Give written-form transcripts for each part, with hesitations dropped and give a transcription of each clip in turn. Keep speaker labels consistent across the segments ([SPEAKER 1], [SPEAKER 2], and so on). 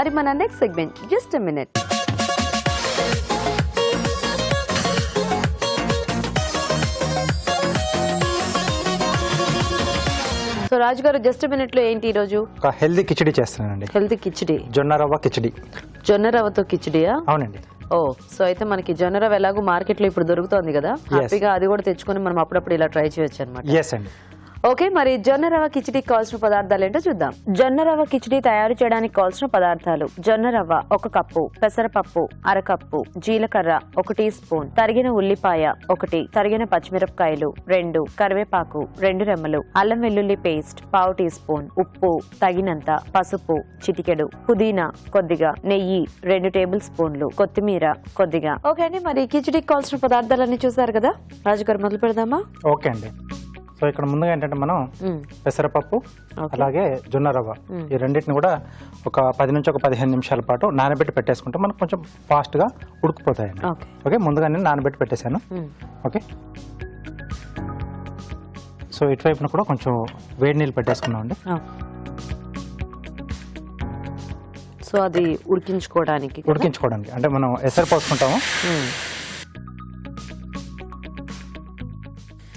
[SPEAKER 1] మరి మన next segment just a minute. So Raju గారు జస్ట్ మినిట్ లో ఏంటి ఈ రోజు?
[SPEAKER 2] హెల్దీ కిచిడి చేస్తున్నానండి.
[SPEAKER 1] హెల్దీ కిచిడి,
[SPEAKER 2] జొన్న రవ్వ కిచిడి.
[SPEAKER 1] జొన్న రవ్వతో కిచిడియా?
[SPEAKER 2] అవునండి.
[SPEAKER 1] ఓ, సో అయితే మనకి జొన్న రవ్వ ఎలాగో మార్కెట్ లో ఇప్పుడు దొరుకుతోంది కదా, హ్యాపీగా అది కూడా తెచ్చుకొని మనం అప్పుడప్పుడు ఇలా ట్రై చేయొచ్చు అనమాట.
[SPEAKER 2] ఎస్ అండి.
[SPEAKER 1] ఓకే, మరి జొన్న రవ్వ కిచిడికి కావాల్సిన పదార్థాలు ఏంటో చూద్దాం. జొన్న రవ్వ కిచిడి తయారు చేయడానికి కావాల్సిన పదార్థాలు: జొన్న రవ్వ 1 కప్పు, పెసరపప్పు 1/2 కప్పు, జీలకర్ర 1 టీ స్పూన్, తరిగిన ఉల్లిపాయ 1, తరిగిన పచ్చిమిరపకాయలు 2, కరివేపాకు 2 రెమ్మలు, అల్లం వెల్లుల్లి పేస్ట్ 1/2 టీ స్పూన్, ఉప్పు తగినంత, పసుపు చిటికెడు, పుదీనా కొద్దిగా, నెయ్యి 2 టేబుల్ స్పూన్లు, కొత్తిమీర కొద్దిగా. ఓకే అండి, మరి కిచిడికి కావాల్సిన పదార్థాలన్నీ చూసారు కదా, రాజుగారు మొదలు పెడదామా?
[SPEAKER 2] ఓకే అండి. సో ఇక్కడ ముందుగా ఏంటంటే మనం పెసరపప్పు అలాగే జొన్న రవ్వ ఈ రెండింటిని కూడా ఒక 10 నుంచి 15 నిమిషాల పాటు నానబెట్టి పెట్టేసుకుంటే మనకు కొంచెం ఫాస్ట్ గా ఉడికిపోతాయండి. ఓకే, ముందుగా నేను నానబెట్టి పెట్టేశాను. ఓకే, సో ఇటువైపున కూడా కొంచెం వేడి నీళ్ళు పెట్టేసుకున్నాం అండి.
[SPEAKER 1] సో అది ఉడికించుకోవడానికి
[SPEAKER 2] అంటే మనం ఎసరు పోసుకుంటాము.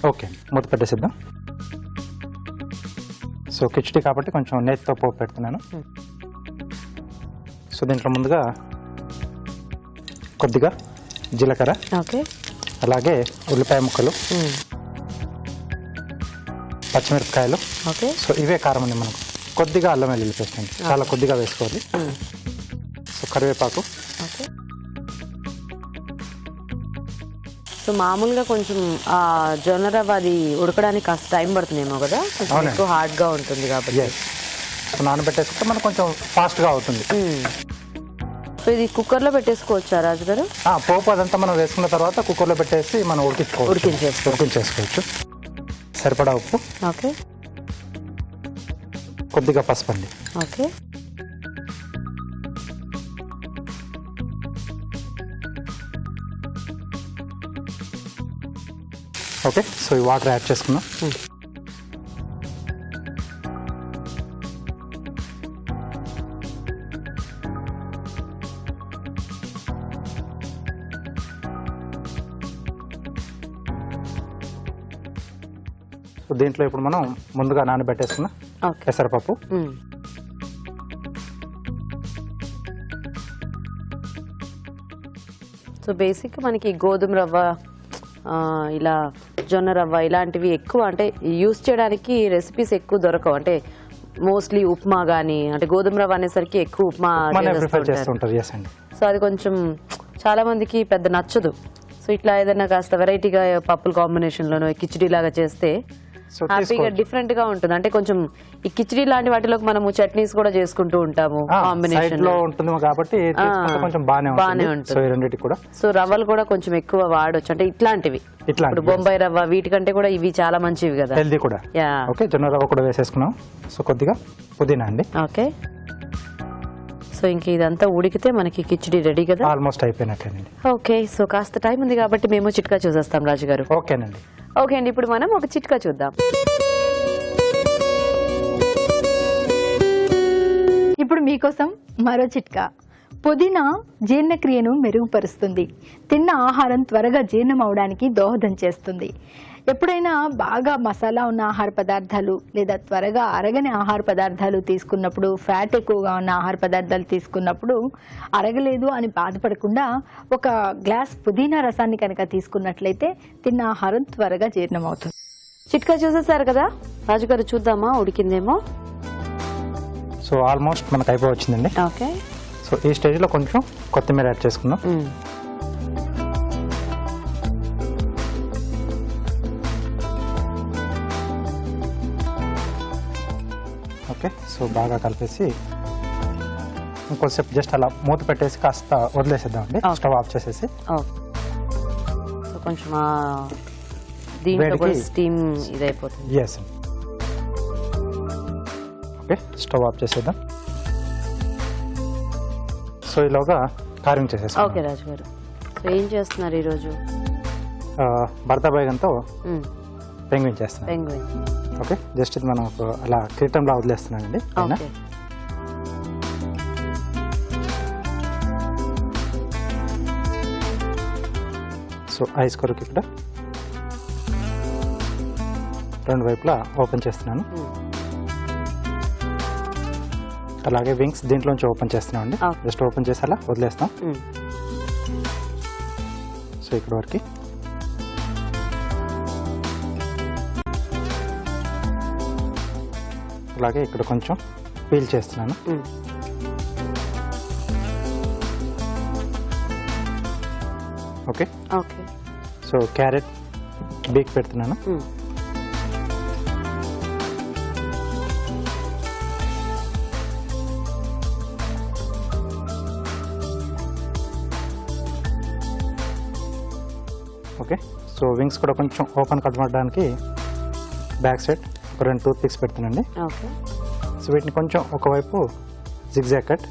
[SPEAKER 2] ఓకే, మూత పెట్టేసిద్దాం. సో కిచిడి కాబట్టి కొంచెం నేతితో పోపు పెడుతున్నాను. సో దీంట్లో ముందుగా కొద్దిగా జీలకర్ర,
[SPEAKER 1] ఓకే,
[SPEAKER 2] అలాగే ఉల్లిపాయ ముక్కలు, పచ్చిమిరపకాయలు.
[SPEAKER 1] ఓకే,
[SPEAKER 2] సో ఇవే కారం అండి. మనకు కొద్దిగా అల్లం వెల్లుల్లి పేస్ట్ అండి, చాలా కొద్దిగా వేసుకోవాలి. సో కరివేపాకు.
[SPEAKER 1] ఓకే, సో మామూలుగా కొంచెం ఆ జొన్న రవ్వ అది ఉడకడానికి కాస్త టైం పడుతుందేమో కదా, ఎక్కువ హార్డ్ గా ఉంటుంది కాబట్టి.
[SPEAKER 2] సో నానబెట్టేసుకుంటే మనకు కొంచెం ఫాస్ట్ గా అవుతుంది.
[SPEAKER 1] సో ఇది కుక్కర్ లో పెట్టేసుకోవచ్చా రాజు గారు?
[SPEAKER 2] పోపు అదంతా మనం వేసుకున్న తర్వాత కుక్కర్ లో పెట్టేసి మనం ఉడికించేసుకోవచ్చు. సరిపడా ఉప్పు,
[SPEAKER 1] ఓకే,
[SPEAKER 2] కొద్దిగా పసుపు అండి.
[SPEAKER 1] Okay,
[SPEAKER 2] okay. సో ఈ వాటర్ యాడ్ చేసుకున్నాం. సో దీంట్లో ఇప్పుడు మనం ముందుగా నానబెట్టేసుకున్న పెసరపప్పు,
[SPEAKER 1] సో బేసిక్ మనకి గోధుమ రవ్వ, ఇలా జొన్న రవ్వ ఇలాంటివి ఎక్కువ అంటే యూస్ చేయడానికి రెసిపీస్ ఎక్కువ దొరకవు. అంటే మోస్ట్లీ ఉప్మా కానీ, అంటే గోధుమ రవ్వ అనేసరికి ఎక్కువ ఉప్మా
[SPEAKER 2] చేస్తుంటారు.
[SPEAKER 1] సో అది కొంచెం చాలా మందికి పెద్ద నచ్చదు. సో ఇట్లా ఏదైనా కాస్త వెరైటీగా పప్పుల కాంబినేషన్ లోనో కిచిడి లాగా చేస్తే హ్యాపీగా డిఫరెంట్ గా ఉంటుంది. అంటే కొంచెం ఈ కిచిడి లాంటి వాటిలోకి మనము చట్నీస్ కూడా చేసుకుంటూ ఉంటాము కాంబినేషన్ లో ఉంటుంది కాబట్టి బాగానే ఉంటుంది. సో రవ్వలు కూడా కొంచెం ఎక్కువ వాడొచ్చు. అంటే ఇట్లాంటివి ఇప్పుడు బొంబాయి రవ్వ వీటికంటే కూడా ఇవి చాలా మంచివి కదా,
[SPEAKER 2] హెల్దీ కూడా. ఓకే, జొన్న రవ్వ కూడా వేసేసుకున్నాం. సో కొద్దిగా పుదీనా అండి.
[SPEAKER 1] ఓకే, సో ఇంక ఇదంతా ఉడికితే మనకి కిచిడి రెడీ కదా,
[SPEAKER 2] ఆల్మోస్ట్ అయిపోయినట్టేనండి.
[SPEAKER 1] ఓకే, సో కాస్త టైం ఉంది కాబట్టి మేము చిట్కా చూసేస్తాం రాజు గారు.
[SPEAKER 2] ఓకేనండి.
[SPEAKER 1] ఓకే అండి, ఇప్పుడు మనం ఒక చిట్కా చూద్దాం.
[SPEAKER 3] ఇప్పుడు మీకోసం మరో చిట్కా. పుదీనా జీర్ణక్రియను మెరుగుపరుస్తుంది, తిన్న ఆహారం త్వరగా జీర్ణం అవడానికి దోహదం చేస్తుంది. ఎప్పుడైనా బాగా మసాలా ఉన్న ఆహార పదార్థాలు లేదా త్వరగా అరగని ఆహార పదార్థాలు తీసుకున్నప్పుడు, ఫ్యాట్ ఎక్కువగా ఉన్న ఆహార పదార్థాలు తీసుకున్నప్పుడు అరగలేదు అని బాధపడకుండా ఒక గ్లాస్ పుదీనా రసాన్ని కనుక తీసుకున్నట్లయితే తిన్న ఆహారం త్వరగా జీర్ణం అవుతుంది.
[SPEAKER 1] చిట్కా చూసేసారు కదా రాజుగారు, చూద్దామా ఉడికిందేమో.
[SPEAKER 2] సో ఆల్మోస్ట్ మనకు అయిపోవచ్చిందండి.
[SPEAKER 1] ఓకే,
[SPEAKER 2] సో ఈ స్టేజ్ లో కొంచెం కొత్తిమీర యాడ్ చేసుకుందాం. ఓకే, సో బాగా కలిపేసి ఇంకొంచెంసేపు జస్ట్ అలా మూత పెట్టేసి కాస్త వదిలేసేద్దాం అండి. స్టవ్ ఆఫ్ చేసేసి
[SPEAKER 1] సో కొంచెం దీంట్లో కూడా స్టీమ్ ఇదైపోతుంది.
[SPEAKER 2] ఎస్, ఓకే, స్టవ్ ఆఫ్ చేసేద్దాం. సో ఈలోగా కారం చేసేస్తాం.
[SPEAKER 1] ఓకే రాజు గారు, సో ఏం చేస్తున్నారు ఈరోజు?
[SPEAKER 2] భర్త బైగన్తో పెంగ్విన్ చేస్తాను.
[SPEAKER 1] పెంగ్విన్,
[SPEAKER 2] ఓకే, జస్ట్ ఇది మనం అలా కిరీటంలా వదిలేస్తున్నానండి. సో ఐస్ కొరకు ఇక్కడ రెండు వైపులా ఓపెన్ చేస్తున్నాను. అలాగే వింగ్స్ దీంట్లోంచి ఓపెన్ చేస్తున్నాం అండి. జస్ట్ ఓపెన్ చేసి అలా వదిలేస్తాం. సో ఇక్కడ వరకు అలాగే ఇక్కడ కొంచెం పీల్ చేస్తున్నాను. Okay
[SPEAKER 1] okay.
[SPEAKER 2] సో క్యారెట్ బీక్ పెడుతున్నాను. ఓకే. సో వింగ్స్ కూడా కొంచెం ఓపెన్ కట్ చేయడానికి బ్యాక్ సైడ్ ఒక 2 టూత్ పిక్స్ పెడుతున్నాండి.
[SPEAKER 1] ఓకే.
[SPEAKER 2] సో వీటిని కొంచెం ఒకవైపు జిగ్జాగ్ కట్.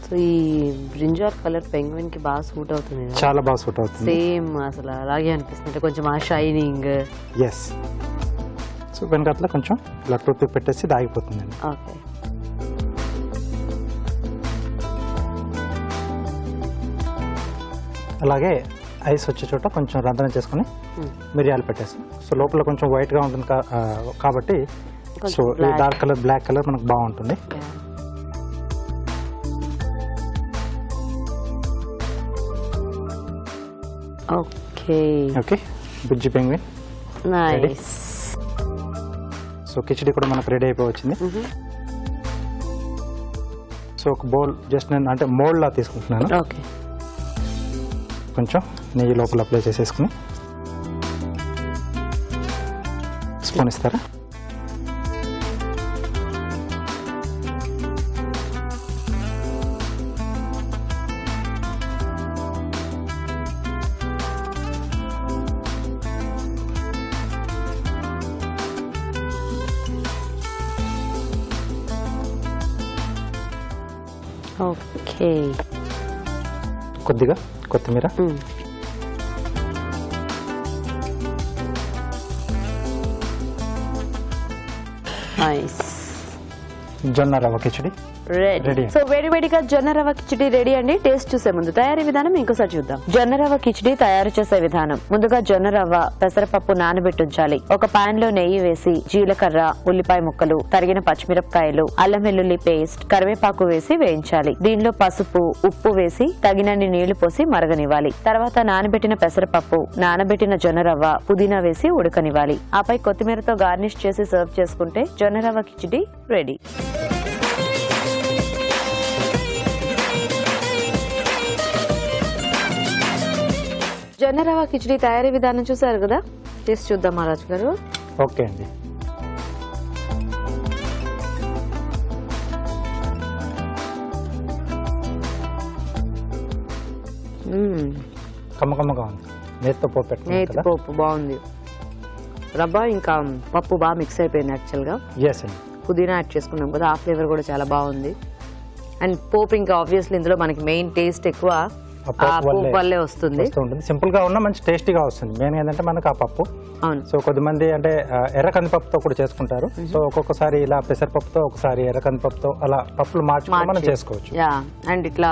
[SPEAKER 1] సో ఈ బ్రింజాల్ కలర్ పెంగ్విన్ కి బాగా సూట్ అవుతుంది కదా?
[SPEAKER 2] చాలా బాగా సూట్ అవుతుంది.
[SPEAKER 1] సేమ్ అసలు అలాగే అనిపిస్తుంది, కొంచెం ఆ షైనింగ్.
[SPEAKER 2] ఎస్. సో వెనకట్లా కొంచెం ఇలా టూత్ పిక్ పెట్టేసి దాగిపోతుందండి.
[SPEAKER 1] ఓకే.
[SPEAKER 2] అలాగే ఐస్ వచ్చే చోట కొంచెం రంధ్రం చేసుకుని మిరియాలు పెట్టేసి, సో లోపల కొంచెం వైట్గా ఉంటుంది కాబట్టి సో ఈ డార్క్ కలర్ బ్లాక్ కలర్ మనకు బాగుంటుంది.
[SPEAKER 1] ఓకే.
[SPEAKER 2] ఓకే. బుజ్జి పెంగ్విన్
[SPEAKER 1] నైస్.
[SPEAKER 2] సో కిచడీ కూడా మనకు రెడీ అయిపోవచ్చింది. సో ఒక బౌల్ జస్ట్ నేను అంటే మోల్డ్ లా తీసుకుంటున్నాను.
[SPEAKER 1] ఓకే.
[SPEAKER 2] కొంచెం నెయ్యి లోపల అప్లై చేసేసుకుని స్పూన్ ఇస్తారా?
[SPEAKER 1] ఓకే.
[SPEAKER 2] కొద్దిగా కొత్తిమీర.
[SPEAKER 1] నైస్.
[SPEAKER 2] జొన్న రవ్వ కిచడీ
[SPEAKER 1] రెడీ. సో వేడివేడిగా జొన్న రవ్వ కిచడీ రెడీ అండి. టేస్ట్ చూసే ముందు తయారీ విధానం ఇంకోసారి చూద్దాం. జొన్న రవ్వ కిచడీ తయారు చేసే విధానం: ముందుగా జొన్న రవ్వ, పెసరపప్పు నానబెట్టించాలి. ఒక పాన్ లో నెయ్యి వేసి జీలకర్ర, ఉల్లిపాయ ముక్కలు, తరిగిన పచ్చిమిరపకాయలు, అల్లం వెల్లుల్లి పేస్ట్, కరివేపాకు వేసి వేయించాలి. దీనిలో పసుపు, ఉప్పు వేసి తగినన్ని నీళ్లు పోసి మరగనివ్వాలి. తర్వాత నానబెట్టిన పెసరపప్పు, నానబెట్టిన జొన్న రవ్వ, పుదీనా వేసి ఉడకనివ్వాలి. ఆపై కొత్తిమీరతో గార్నిష్ చేసి సర్వ్ చేసుకుంటే జొన్న రవ్వ కిచడీ రెడీ. జొన్న రవ్వ కిచడీ తయారీ విధానం చూసారు కదా, టేస్ట్ చూద్దాం మహారాజు గారు.
[SPEAKER 2] ఓకే అండి. కమ్మకమ్మగా ఉంది. నేతితో పోపు పెట్టుకున్నాం
[SPEAKER 1] నేతి
[SPEAKER 2] కదా.
[SPEAKER 1] పోపు బాగుంది. రవ్వ ఇంకా పప్పు బాగా మిక్స్ అయిపోయింది యాక్చువల్గా.
[SPEAKER 2] ఎస్ అండి.
[SPEAKER 1] పుదీనా యాడ్ చేసుకున్నాం కదా, ఆ ఫ్లేవర్ కూడా చాలా బాగుంది. అండ్ పోపు ఇంకా ఆబ్వియస్లీ ఇందులో మనకి మెయిన్ టేస్ట్ ఎక్కువ పోపు వల్లే వస్తుంది.
[SPEAKER 2] సింపుల్ గా ఉన్న మంచి టేస్టీగా వస్తుంది. మెయిన్ ఏంటంటే మనకు ఆ పప్పు.
[SPEAKER 1] అవును.
[SPEAKER 2] సో కొద్దిమంది అంటే ఎర్ర కందిపప్పుతో కూడా చేసుకుంటారు. సో ఒక్కొక్కసారి ఇలా పెసరపప్పుతో, ఒకసారి ఎర్ర కందిపప్పుతో అలా పప్పులు మార్చుకుని మనం చేసుకోవచ్చు.
[SPEAKER 1] యా. అండ్ ఇట్లా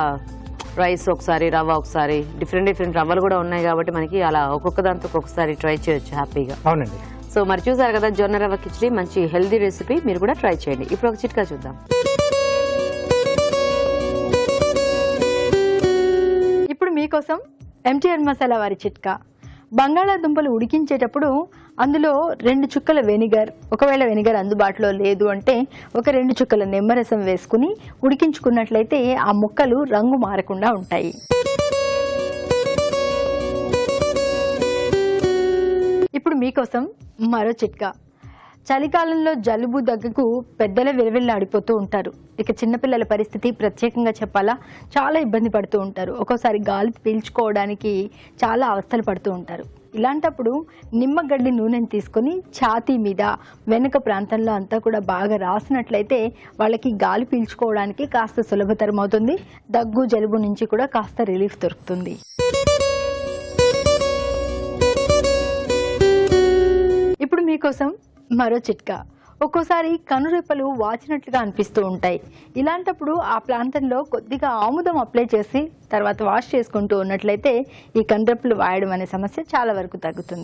[SPEAKER 1] రైస్ ఒకసారి, రవ్వ ఒకసారి, డిఫరెంట్ డిఫరెంట్ రవ్వలు కూడా ఉన్నాయి కాబట్టి మనకి అలా ఒక్కొక్క దాంతో ఒక్కొక్కసారి ట్రై చేయొచ్చు హ్యాపీగా.
[SPEAKER 2] అవునండి.
[SPEAKER 1] సో మరి చూసారు కదా జొన్న రవ్వ కిచడీ, మంచి హెల్దీ రెసిపీ. మీరు కూడా ట్రై చేయండి. ఇప్పుడు ఒక చిట్కా చూద్దాం.
[SPEAKER 3] ఇప్పుడు మీకోసం ఎంటీఆర్ మసాలా వారి చిట్కా. బంగాళాదుంపలు ఉడికించేటప్పుడు అందులో 2 చుక్కల వెనిగర్, ఒకవేళ వెనిగర్ అందుబాటులో లేదు అంటే ఒక 2 చుక్కల నిమ్మరసం వేసుకుని ఉడికించుకున్నట్లయితే ఆ ముక్కలు రంగు మారకుండా ఉంటాయి. ఇప్పుడు మీకోసం మరో చిట్కా. చలికాలంలో జలుబు, దగ్గుకు పెద్దల విలవిల్లాడిపోతూ ఉంటారు. ఇక చిన్నపిల్లల పరిస్థితి ప్రత్యేకంగా చెప్పాలా, చాలా ఇబ్బంది పడుతూ ఉంటారు. ఒక్కోసారి గాలి పీల్చుకోవడానికి చాలా అవస్థలు పడుతూ ఉంటారు. ఇలాంటప్పుడు నిమ్మగడ్డి నూనెని తీసుకొని ఛాతీ మీద, వెనుక ప్రాంతంలో అంతా కూడా బాగా రాసినట్లయితే వాళ్ళకి గాలి పీల్చుకోవడానికి కాస్త సులభతరం అవుతుంది. దగ్గు, జలుబు నుంచి కూడా కాస్త రిలీఫ్ దొరుకుతుంది. ఇప్పుడు మీకోసం మరో చిట్కా. ఒక్కోసారి కనురెప్పలు వాచినట్లుగా అనిపిస్తూ ఉంటాయి. ఇలాంటప్పుడు ఆ ప్రాంతంలో కొద్దిగా ఆముదం అప్లై చేసి తర్వాత వాష్ చేసుకుంటూ ఉన్నట్లయితే ఈ కనురెప్పలు వాయడం అనే సమస్య చాలా వరకు తగ్గుతుంది.